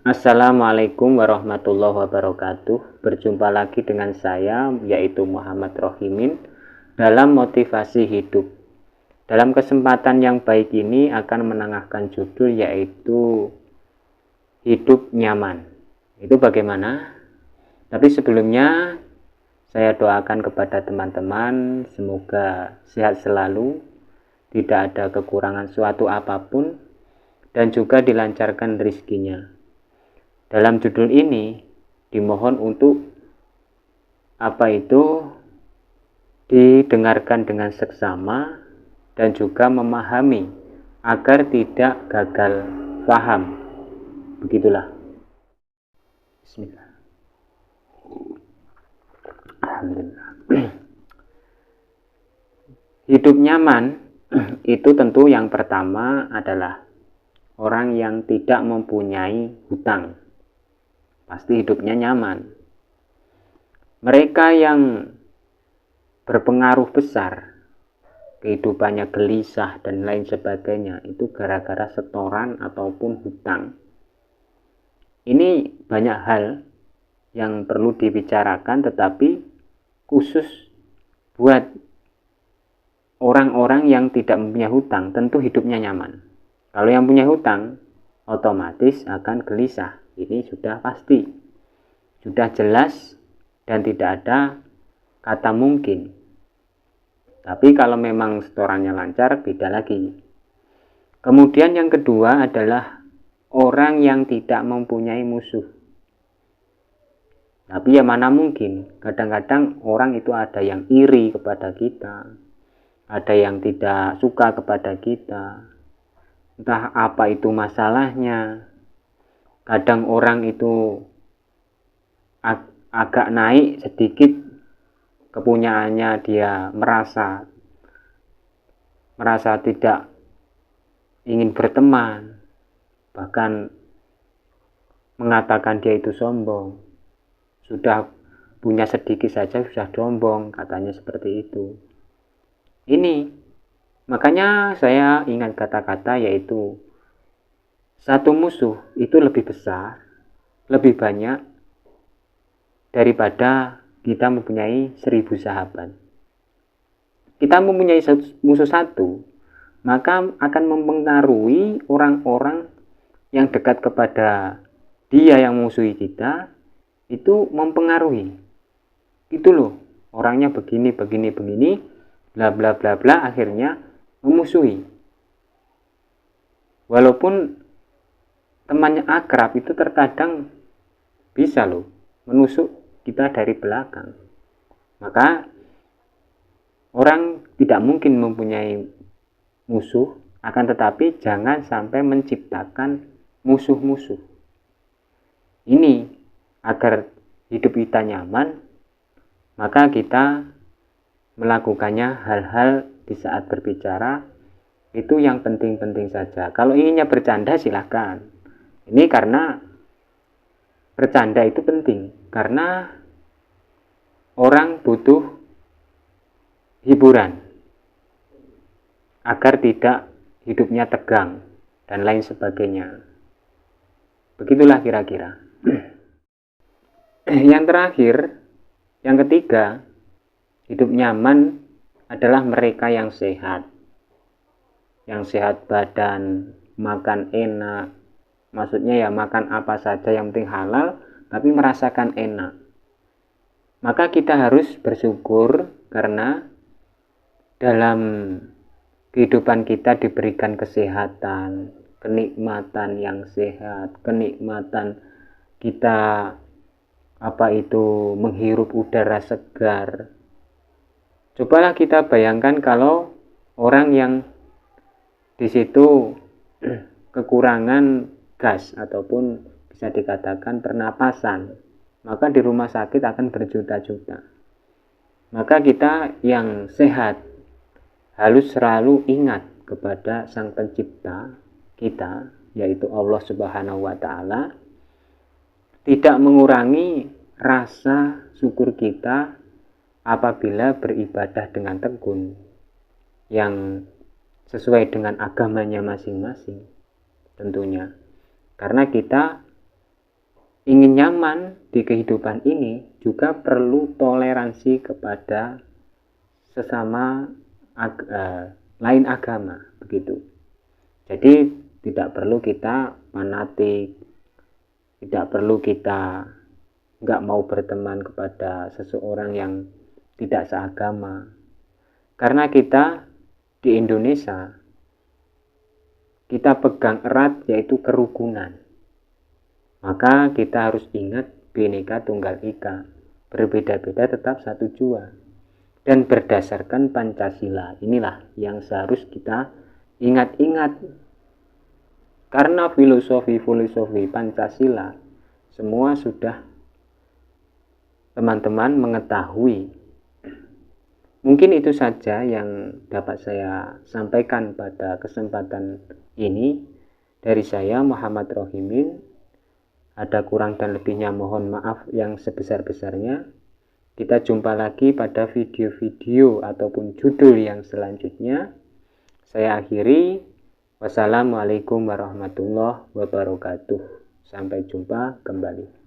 Assalamualaikum warahmatullahi wabarakatuh. Berjumpa lagi dengan saya, yaitu Muhammad Rohimin, dalam motivasi hidup. Dalam kesempatan yang baik ini akan menengahkan judul yaitu hidup nyaman. Itu bagaimana? Tapi sebelumnya saya doakan kepada teman-teman semoga sehat selalu, tidak ada kekurangan suatu apapun, dan juga dilancarkan rezekinya. Dalam judul ini dimohon untuk didengarkan dengan seksama dan juga memahami agar tidak gagal paham. Begitulah. Bismillah. Alhamdulillah. Hidup nyaman itu tentu yang pertama adalah orang yang tidak mempunyai hutang. Pasti hidupnya nyaman. Mereka yang berpengaruh besar, kehidupannya gelisah dan lain sebagainya, itu gara-gara setoran ataupun hutang. Ini banyak hal yang perlu dibicarakan, tetapi khusus buat orang-orang yang tidak mempunyai hutang, tentu hidupnya nyaman. Kalau yang punya hutang, otomatis akan gelisah. Ini sudah pasti, sudah jelas, dan tidak ada kata mungkin. Tapi kalau memang setorannya lancar, beda lagi. Kemudian yang kedua adalah orang yang tidak mempunyai musuh. Tapi ya mana mungkin, kadang-kadang orang itu ada yang iri kepada kita, ada yang tidak suka kepada kita, entah apa itu masalahnya. Kadang orang itu agak naik sedikit kepunyaannya, dia merasa tidak ingin berteman, bahkan mengatakan dia itu sombong. Sudah punya sedikit saja sudah sombong, katanya seperti itu. Ini makanya saya ingat kata-kata yaitu satu musuh itu lebih besar, lebih banyak daripada kita mempunyai 1000 sahabat. Kita mempunyai musuh satu, maka akan mempengaruhi orang-orang yang dekat kepada dia yang memusuhi kita, itu mempengaruhi. Itu loh, orangnya begini, bla bla bla bla, akhirnya memusuhi. Walaupun temannya akrab, itu terkadang bisa loh menusuk kita dari belakang. Maka orang tidak mungkin mempunyai musuh, akan tetapi jangan sampai menciptakan musuh-musuh. Ini agar hidup kita nyaman, maka kita melakukannya hal-hal di saat berbicara itu yang penting-penting saja. Kalau inginnya bercanda silahkan. Ini karena bercanda itu penting, karena orang butuh hiburan agar tidak hidupnya tegang dan lain sebagainya. Begitulah kira-kira. Yang terakhir, yang ketiga, hidup nyaman adalah mereka yang sehat. Yang sehat badan, makan enak. Maksudnya ya makan apa saja yang penting halal, tapi merasakan enak. Maka kita harus bersyukur karena dalam kehidupan kita diberikan kesehatan, kenikmatan yang sehat, kenikmatan kita menghirup udara segar. Cobalah kita bayangkan kalau orang yang di situ kekurangan gas ataupun bisa dikatakan pernapasan, maka di rumah sakit akan berjuta-juta. Maka kita yang sehat harus selalu ingat kepada Sang Pencipta kita, yaitu Allah Subhanahu wa Ta'ala, tidak mengurangi rasa syukur kita apabila beribadah dengan tekun yang sesuai dengan agamanya masing-masing tentunya. Karena kita ingin nyaman di kehidupan ini juga perlu toleransi kepada sesama lain agama, begitu. Jadi tidak perlu kita fanatik, tidak perlu kita nggak mau berteman kepada seseorang yang tidak seagama. Karena kita di Indonesia, kita pegang erat yaitu kerukunan. Maka kita harus ingat Bhinneka Tunggal Ika, berbeda-beda tetap satu jua. Dan berdasarkan Pancasila, inilah yang seharus kita ingat-ingat. Karena filosofi Pancasila semua sudah teman-teman mengetahui. Mungkin itu saja yang dapat saya sampaikan pada kesempatan ini. Dari saya, Muhammad Rohimin. Ada kurang dan lebihnya mohon maaf yang sebesar-besarnya. Kita jumpa lagi pada video-video ataupun judul yang selanjutnya. Saya akhiri. Wassalamualaikum warahmatullahi wabarakatuh. Sampai jumpa kembali.